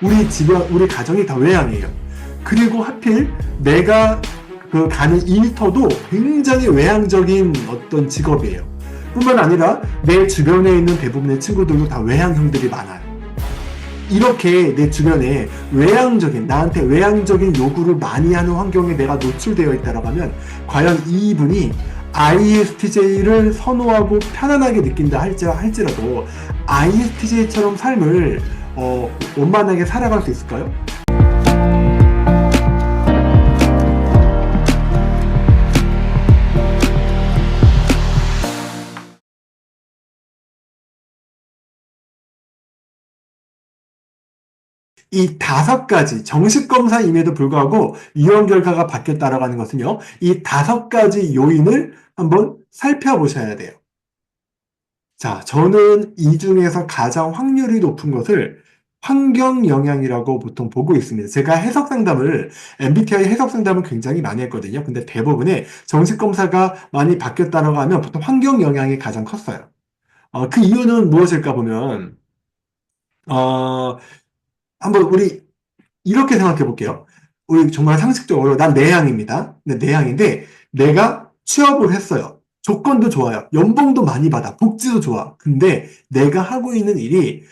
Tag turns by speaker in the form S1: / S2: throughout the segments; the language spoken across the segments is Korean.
S1: 우리 가정이 다 외향이에요. 그리고 하필 내가 가는 일터도 굉장히 외향적인 어떤 직업이에요. 뿐만 아니라 내 주변에 있는 대부분의 친구들도 다 외향형들이 많아요. 이렇게 내 주변에 나한테 외향적인 요구를 많이 하는 환경에 내가 노출되어 있다고 하면 과연 이분이 ISTJ를 선호하고 편안하게 느낀다 할지라도 ISTJ처럼 삶을 원만하게 살아갈 수 있을까요? 이 5가지 정식 검사임에도 불구하고 유형 결과가 바뀌었다라고 하는 것은요, 이 5가지 요인을 한번 살펴보셔야 돼요. 자, 저는 이 중에서 가장 확률이 높은 것을 환경 영향이라고 보통 보고 있습니다. 제가 MBTI 해석 상담을 굉장히 많이 했거든요. 근데 대부분의 정식 검사가 많이 바뀌었다라고 하면 보통 환경 영향이 가장 컸어요. 그 이유는 무엇일까 보면, 어, 한번 우리 이렇게 생각해 볼게요. 우리 정말 상식적으로 난 내향입니다. 근데 내향인데 내가 취업을 했어요. 조건도 좋아요. 연봉도 많이 받아. 복지도 좋아. 근데 내가 하고 있는 일이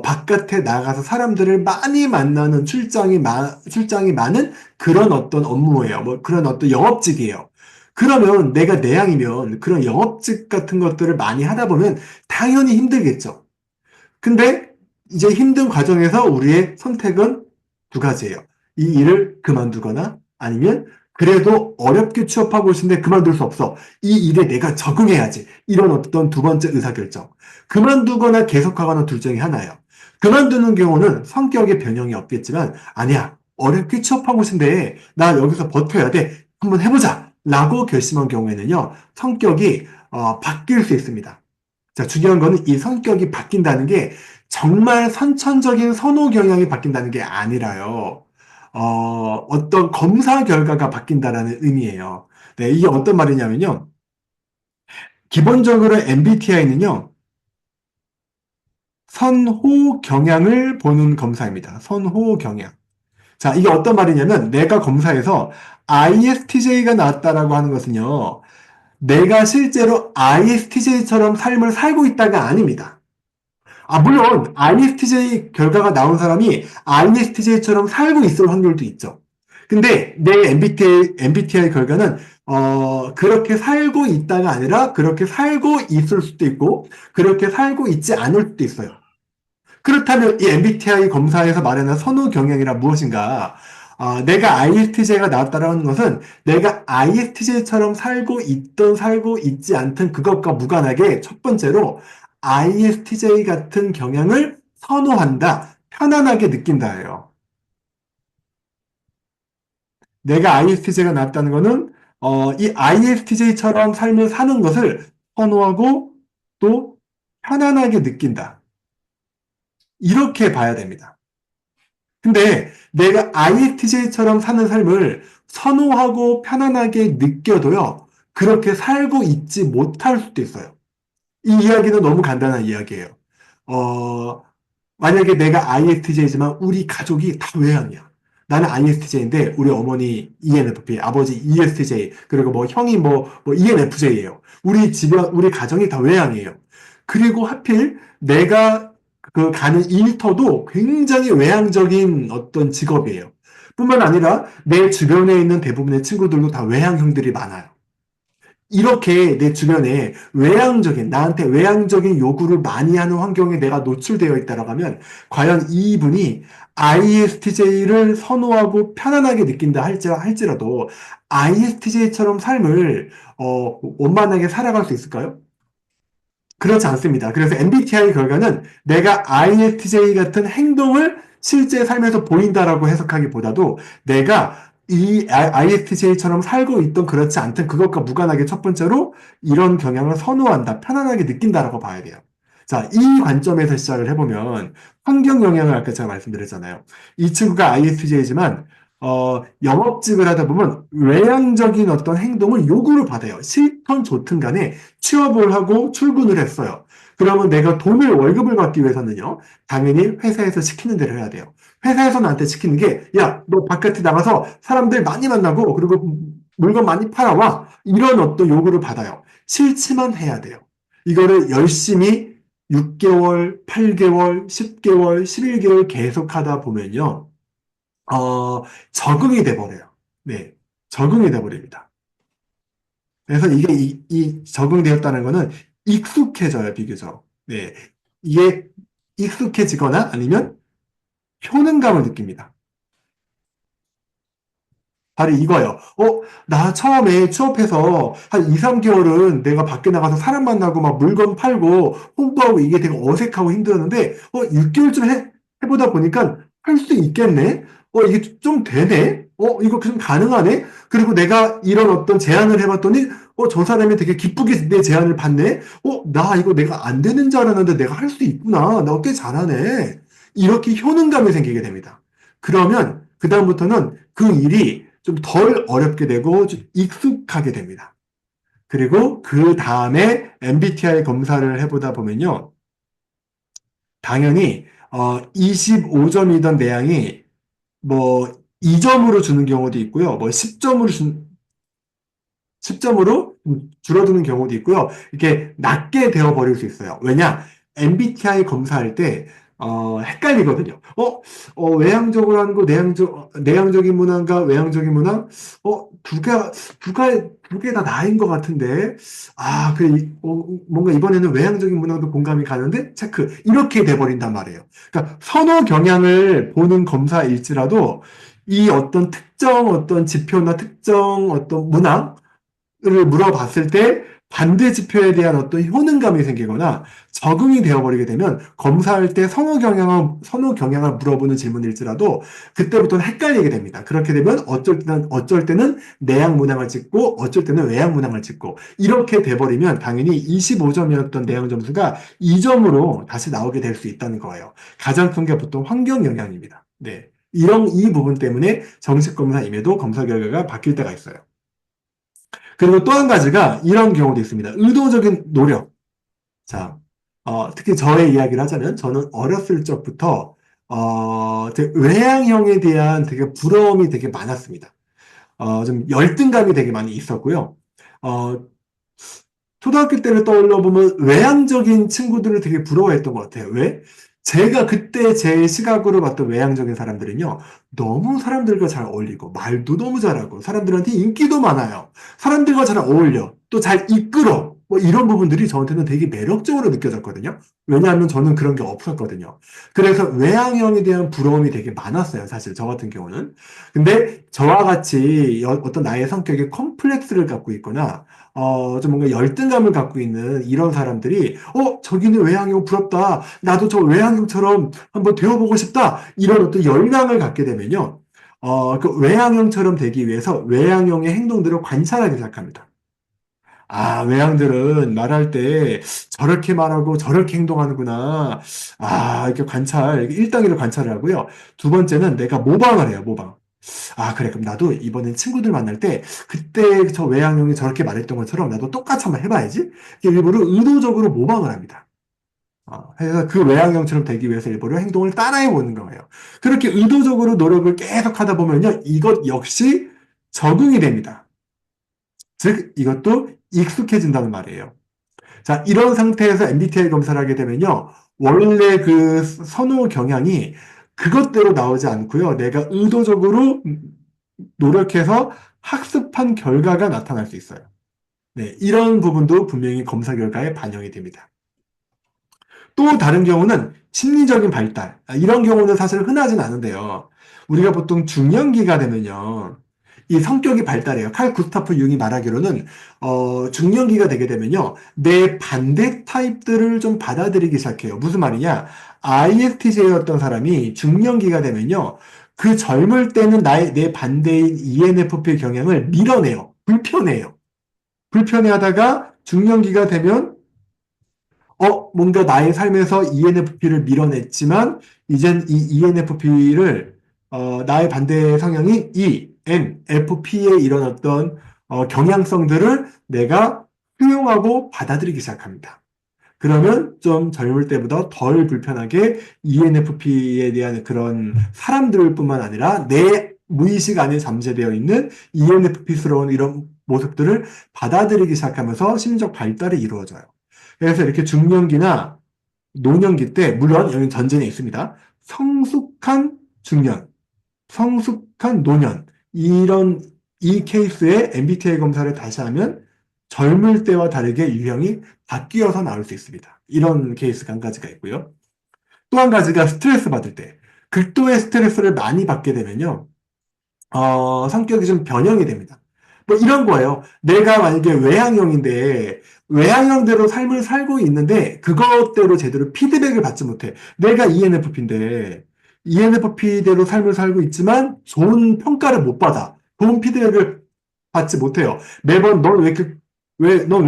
S1: 바깥에 나가서 사람들을 많이 만나는 출장이 많은 그런 어떤 업무예요. 뭐 그런 어떤 영업직이에요. 그러면 내가 내향이면 그런 영업직 같은 것들을 많이 하다 보면 당연히 힘들겠죠. 근데 이제 힘든 과정에서 우리의 선택은 2가지예요. 이 일을 그만두거나 아니면 그래도 어렵게 취업하고 있는데 그만둘 수 없어. 이 일에 내가 적응해야지. 이런 어떤 2번째 의사결정. 그만두거나 계속하거나 둘 중에 하나예요. 그만두는 경우는 성격의 변형이 없겠지만 아니야. 어렵게 취업하고 있는데 나 여기서 버텨야 돼. 한번 해보자. 라고 결심한 경우에는요. 성격이 바뀔 수 있습니다. 자, 중요한 거는 이 성격이 바뀐다는 게 정말 선천적인 선호 경향이 바뀐다는 게 아니라요. 어떤 검사 결과가 바뀐다라는 의미예요. 네, 이게 어떤 말이냐면요. 기본적으로 MBTI는요, 선호 경향을 보는 검사입니다. 선호 경향. 자, 이게 어떤 말이냐면 내가 검사에서 ISTJ가 나왔다라고 하는 것은요, 내가 실제로 ISTJ처럼 삶을 살고 있다가 아닙니다. 물론 ISTJ 결과가 나온 사람이 ISTJ처럼 살고 있을 확률도 있죠. 근데 내 MBTI 결과는 그렇게 살고 있다가 아니라 그렇게 살고 있을 수도 있고 그렇게 살고 있지 않을 수도 있어요. 그렇다면 이 MBTI 검사에서 말하는 선호 경향이라 무엇인가? 내가 ISTJ가 나왔다는 것은 내가 ISTJ처럼 살고 있지 않든 그것과 무관하게 첫 번째로 ISTJ 같은 경향을 선호한다, 편안하게 느낀다예요. 내가 ISTJ가 나왔다는 것은 이 ISTJ처럼 삶을 사는 것을 선호하고 또 편안하게 느낀다. 이렇게 봐야 됩니다. 근데 내가 ISTJ처럼 사는 삶을 선호하고 편안하게 느껴도요, 그렇게 살고 있지 못할 수도 있어요. 이 이야기는 너무 간단한 이야기예요. 어, 만약에 내가 ISTJ지만 우리 가족이 다 외향이야. 나는 ISTJ인데 우리 어머니 ENFP, 아버지 ESTJ, 그리고 뭐 형이 뭐 ENFJ예요. 우리 가정이 다 외향이에요. 그리고 하필 내가 가는 일터도 굉장히 외향적인 어떤 직업이에요. 뿐만 아니라 내 주변에 있는 대부분의 친구들도 다 외향형들이 많아요. 이렇게 내 주변에 나한테 외향적인 요구를 많이 하는 환경에 내가 노출되어 있다고 하면 과연 이분이 ISTJ를 선호하고 편안하게 느낀다 할지라도 ISTJ처럼 삶을 원만하게 살아갈 수 있을까요? 그렇지 않습니다. 그래서 MBTI 결과는 내가 ISTJ 같은 행동을 실제 삶에서 보인다라고 해석하기보다도 내가 이 ISTJ처럼 살고 있던 그렇지 않든 그것과 무관하게 첫 번째로 이런 경향을 선호한다, 편안하게 느낀다라고 봐야 돼요. 자, 이 관점에서 시작을 해보면 환경 영향을 아까 제가 말씀드렸잖아요. 이 친구가 ISTJ지만 영업직을 하다 보면 외향적인 어떤 행동을 요구를 받아요. 싫든 좋든 간에 취업을 하고 출근을 했어요. 그러면 내가 월급을 받기 위해서는요, 당연히 회사에서 시키는 대로 해야 돼요. 회사에서 나한테 시키는 게, 야, 너 바깥에 나가서 사람들 많이 만나고, 그리고 물건 많이 팔아와. 이런 어떤 요구를 받아요. 싫지만 해야 돼요. 이거를 열심히 6개월, 8개월, 10개월, 11개월 계속 하다 보면요. 적응이 돼버려요. 네. 적응이 돼버립니다. 그래서 이게 이 적응되었다는 거는 익숙해져요, 비교적. 네. 이게 익숙해지거나 아니면 효능감을 느낍니다. 바로 이거예요. 나 처음에 취업해서 한 2, 3개월은 내가 밖에 나가서 사람 만나고 막 물건 팔고 홍보하고 이게 되게 어색하고 힘들었는데, 6개월쯤 해보다 보니까 할 수 있겠네? 이게 좀 되네? 이거 좀 가능하네? 그리고 내가 이런 어떤 제안을 해봤더니, 저 사람이 되게 기쁘게 내 제안을 받네? 나 이거 내가 안 되는 줄 알았는데 내가 할 수 있구나. 나 꽤 잘하네. 이렇게 효능감이 생기게 됩니다. 그러면 그다음부터는 그 일이 좀 덜 어렵게 되고 좀 익숙하게 됩니다. 그리고 그 다음에 MBTI 검사를 해보다 보면요. 당연히 25점이던 내양이 뭐 2점으로 주는 경우도 있고요. 뭐 10점으로 줄어드는 경우도 있고요. 이렇게 낮게 되어버릴 수 있어요. 왜냐? MBTI 검사할 때, 헷갈리거든요. 외향적으로 하는 거, 내향적인 문화인가, 외향적인 문화? 두 개, 두 개 다 나인 것 같은데, 뭔가 이번에는 외향적인 문화도 공감이 가는데, 체크. 이렇게 돼버린단 말이에요. 그러니까, 선호 경향을 보는 검사일지라도, 이 어떤 특정 어떤 지표나 특정 어떤 문화, 를 물어봤을 때 반대 지표에 대한 어떤 효능감이 생기거나 적응이 되어버리게 되면 검사할 때 선호 경향을 물어보는 질문일지라도 그때부터는 헷갈리게 됩니다. 그렇게 되면 어쩔 때는 내향 문항을 찍고 어쩔 때는 외향 문항을 찍고 이렇게 돼버리면 당연히 25점이었던 내향 점수가 2점으로 다시 나오게 될 수 있다는 거예요. 가장 큰 게 보통 환경 영향입니다. 네. 이 부분 때문에 정식 검사임에도 검사 결과가 바뀔 때가 있어요. 그리고 또 한 가지가 이런 경우도 있습니다. 의도적인 노력. 자, 특히 저의 이야기를 하자면 저는 어렸을 적부터 되게 외향형에 대한 되게 부러움이 되게 많았습니다. 좀 열등감이 되게 많이 있었고요. 어, 초등학교 때를 떠올려 보면 외향적인 친구들을 되게 부러워했던 것 같아요. 왜? 제가 그때 제 시각으로 봤던 외향적인 사람들은요, 너무 사람들과 잘 어울리고, 말도 너무 잘하고, 사람들한테 인기도 많아요. 사람들과 잘 어울려. 또 잘 이끌어. 뭐 이런 부분들이 저한테는 되게 매력적으로 느껴졌거든요. 왜냐하면 저는 그런 게 없었거든요. 그래서 외향형에 대한 부러움이 되게 많았어요. 사실 저 같은 경우는. 근데 저와 같이 어떤 나의 성격에 컴플렉스를 갖고 있거나, 좀 뭔가 열등감을 갖고 있는 이런 사람들이, 저기는 외향형 부럽다. 나도 저 외향형처럼 한번 되어보고 싶다. 이런 어떤 열망을 갖게 되면요. 그 외향형처럼 되기 위해서 외향형의 행동들을 관찰하기 시작합니다. 외향들은 말할 때 저렇게 말하고 저렇게 행동하는구나. 이렇게 이렇게 1단계로 관찰을 하고요. 두 번째는 내가 모방을 해요, 모방. 그래. 그럼 나도 이번엔 친구들 만날 때 그때 저 외향형이 저렇게 말했던 것처럼 나도 똑같이 한번 해봐야지. 일부러 의도적으로 모방을 합니다. 그래서 그 외향형처럼 되기 위해서 일부러 행동을 따라해 보는 거예요. 그렇게 의도적으로 노력을 계속 하다 보면요. 이것 역시 적응이 됩니다. 즉, 이것도 익숙해진다는 말이에요. 자, 이런 상태에서 MBTI 검사를 하게 되면요. 원래 그 선호 경향이 그것대로 나오지 않고요. 내가 의도적으로 노력해서 학습한 결과가 나타날 수 있어요. 네, 이런 부분도 분명히 검사 결과에 반영이 됩니다. 또 다른 경우는 심리적인 발달. 이런 경우는 사실 흔하진 않은데요. 우리가 보통 중년기가 되면요. 이 성격이 발달해요. 칼 구스타프 융이 말하기로는 중년기가 되게 되면요. 내 반대 타입들을 좀 받아들이기 시작해요. 무슨 말이냐? ISTJ였던 사람이 중년기가 되면요. 그 젊을 때는 내 반대인 ENFP 경향을 밀어내요. 불편해요. 불편해하다가 중년기가 되면 뭔가 나의 삶에서 ENFP를 밀어냈지만, 이젠 이 ENFP를, 나의 반대 성향인 ENFP의 이런 어떤, 경향성들을 내가 수용하고 받아들이기 시작합니다. 그러면 좀 젊을 때보다 덜 불편하게 ENFP에 대한 그런 사람들뿐만 아니라 내 무의식 안에 잠재되어 있는 ENFP스러운 이런 모습들을 받아들이기 시작하면서 심리적 발달이 이루어져요. 그래서 이렇게 중년기나 노년기 때, 물론 여기 전제는 있습니다. 성숙한 중년, 성숙한 노년, 이 케이스의 MBTI 검사를 다시 하면 젊을 때와 다르게 유형이 바뀌어서 나올 수 있습니다. 이런 케이스가 한 가지가 있고요. 또 한 가지가 스트레스 받을 때, 극도의 스트레스를 많이 받게 되면요. 성격이 좀 변형이 됩니다. 뭐 이런 거예요. 내가 만약에 외향형인데, 외향형대로 삶을 살고 있는데, 그것대로 제대로 피드백을 받지 못해. 내가 ENFP인데, ENFP대로 삶을 살고 있지만, 좋은 평가를 못 받아. 좋은 피드백을 받지 못해요. 매번 넌 왜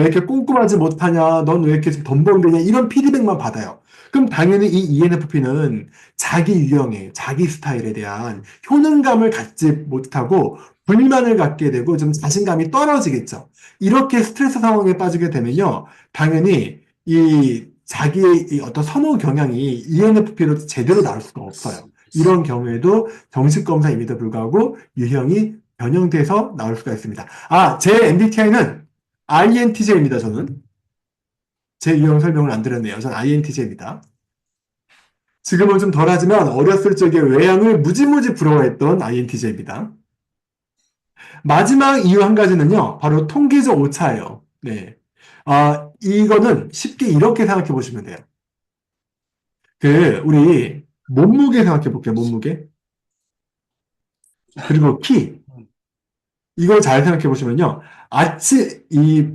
S1: 이렇게 꼼꼼하지 못하냐, 넌 왜 이렇게 덤벙대냐, 이런 피드백만 받아요. 그럼 당연히 이 ENFP는 자기 유형에, 자기 스타일에 대한 효능감을 갖지 못하고 불만을 갖게 되고 좀 자신감이 떨어지겠죠. 이렇게 스트레스 상황에 빠지게 되면요, 당연히 이 자기의 이 어떤 선호 경향이 ENFP로 제대로 나올 수가 없어요. 이런 경우에도 정식검사임에도 불구하고 유형이 변형돼서 나올 수가 있습니다. 제 MBTI는 INTJ입니다, 저는. 제 유형 설명을 안 드렸네요. 저는 INTJ입니다. 지금은 좀 덜하지만 어렸을 적에 외향을 무지무지 부러워했던 INTJ입니다. 마지막 이유 한 가지는요, 바로 통계적 오차예요. 네. 이거는 쉽게 이렇게 생각해 보시면 돼요. 우리 몸무게 생각해 볼게요, 몸무게. 그리고 키. 이걸 잘 생각해 보시면요. 이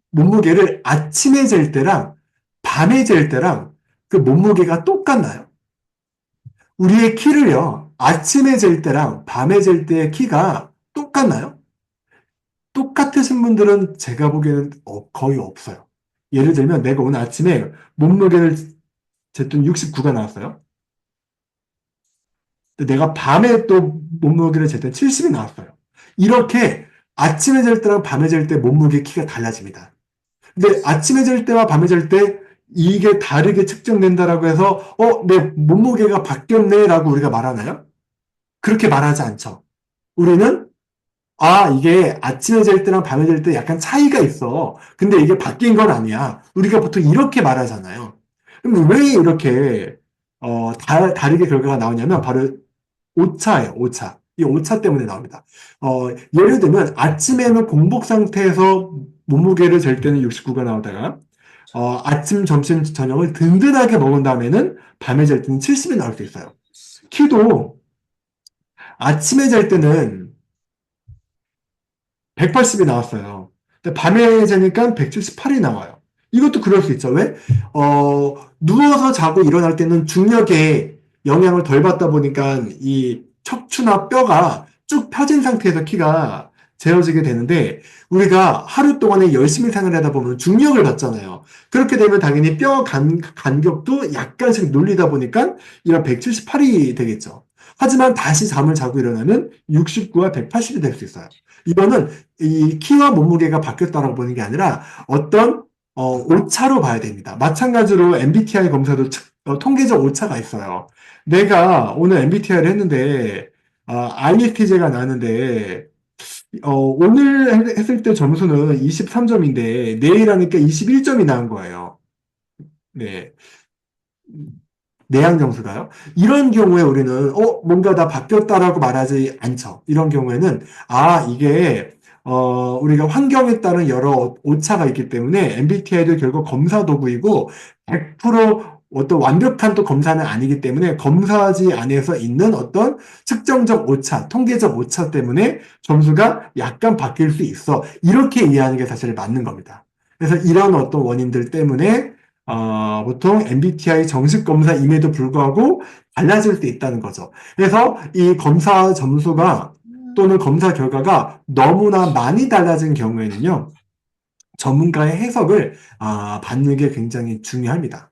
S1: 몸무게를 아침에 잴 때랑 밤에 잴 때랑 그 몸무게가 똑같나요? 우리의 키를요, 아침에 잴 때랑 밤에 잴 때의 키가 똑같나요? 똑같으신 분들은 제가 보기에는 거의 없어요. 예를 들면 내가 오늘 아침에 몸무게를 쟀더니 69가 나왔어요. 근데 내가 밤에 또 몸무게를 쟀더니 70이 나왔어요. 이렇게 아침에 잴 때랑 밤에 잴 때 몸무게 키가 달라집니다. 근데 아침에 잴 때와 밤에 잴 때 이게 다르게 측정된다라고 해서 내 몸무게가 바뀌었네라고 우리가 말하나요? 그렇게 말하지 않죠. 우리는 이게 아침에 잘 때랑 밤에 잘 때 약간 차이가 있어. 근데 이게 바뀐 건 아니야. 우리가 보통 이렇게 말하잖아요. 그럼 왜 이렇게 다르게 결과가 나오냐면 바로 오차예요. 오차. 이 오차 때문에 나옵니다. 예를 들면 아침에는 공복 상태에서 몸무게를 잴 때는 69가 나오다가 아침, 점심, 저녁을 든든하게 먹은 다음에는 밤에 잘 때는 70이 나올 수 있어요. 키도 아침에 잘 때는 180이 나왔어요. 근데 밤에 자니까 178이 나와요. 이것도 그럴 수 있죠. 왜? 누워서 자고 일어날 때는 중력에 영향을 덜 받다 보니까 이 척추나 뼈가 쭉 펴진 상태에서 키가 재어지게 되는데 우리가 하루 동안에 열심히 생활하다 보면 중력을 받잖아요. 그렇게 되면 당연히 간격도 약간씩 눌리다 보니까 이런 178이 되겠죠. 하지만 다시 잠을 자고 일어나면 69와 180이 될 수 있어요. 이거는 이 키와 몸무게가 바뀌었다고 보는 게 아니라 어떤 오차로 봐야 됩니다. 마찬가지로 MBTI 검사도 통계적 오차가 있어요. 내가 오늘 MBTI를 했는데 INTJ가 나왔는데 오늘 했을 때 점수는 23점인데 내일 하니까 21점이 나온 거예요. 네. 내향 점수가요? 이런 경우에 우리는 뭔가 다 바뀌었다라고 말하지 않죠. 이런 경우에는 이게 우리가 환경에 따른 여러 오차가 있기 때문에 MBTI도 결국 검사 도구이고 100% 어떤 완벽한 또 검사는 아니기 때문에 검사지 안에서 있는 어떤 측정적 오차, 통계적 오차 때문에 점수가 약간 바뀔 수 있어. 이렇게 이해하는 게 사실 맞는 겁니다. 그래서 이런 어떤 원인들 때문에 보통 MBTI 정식 검사임에도 불구하고 달라질 수 있다는 거죠. 그래서 이 검사 점수가 또는 검사 결과가 너무나 많이 달라진 경우에는요, 전문가의 해석을 받는 게 굉장히 중요합니다.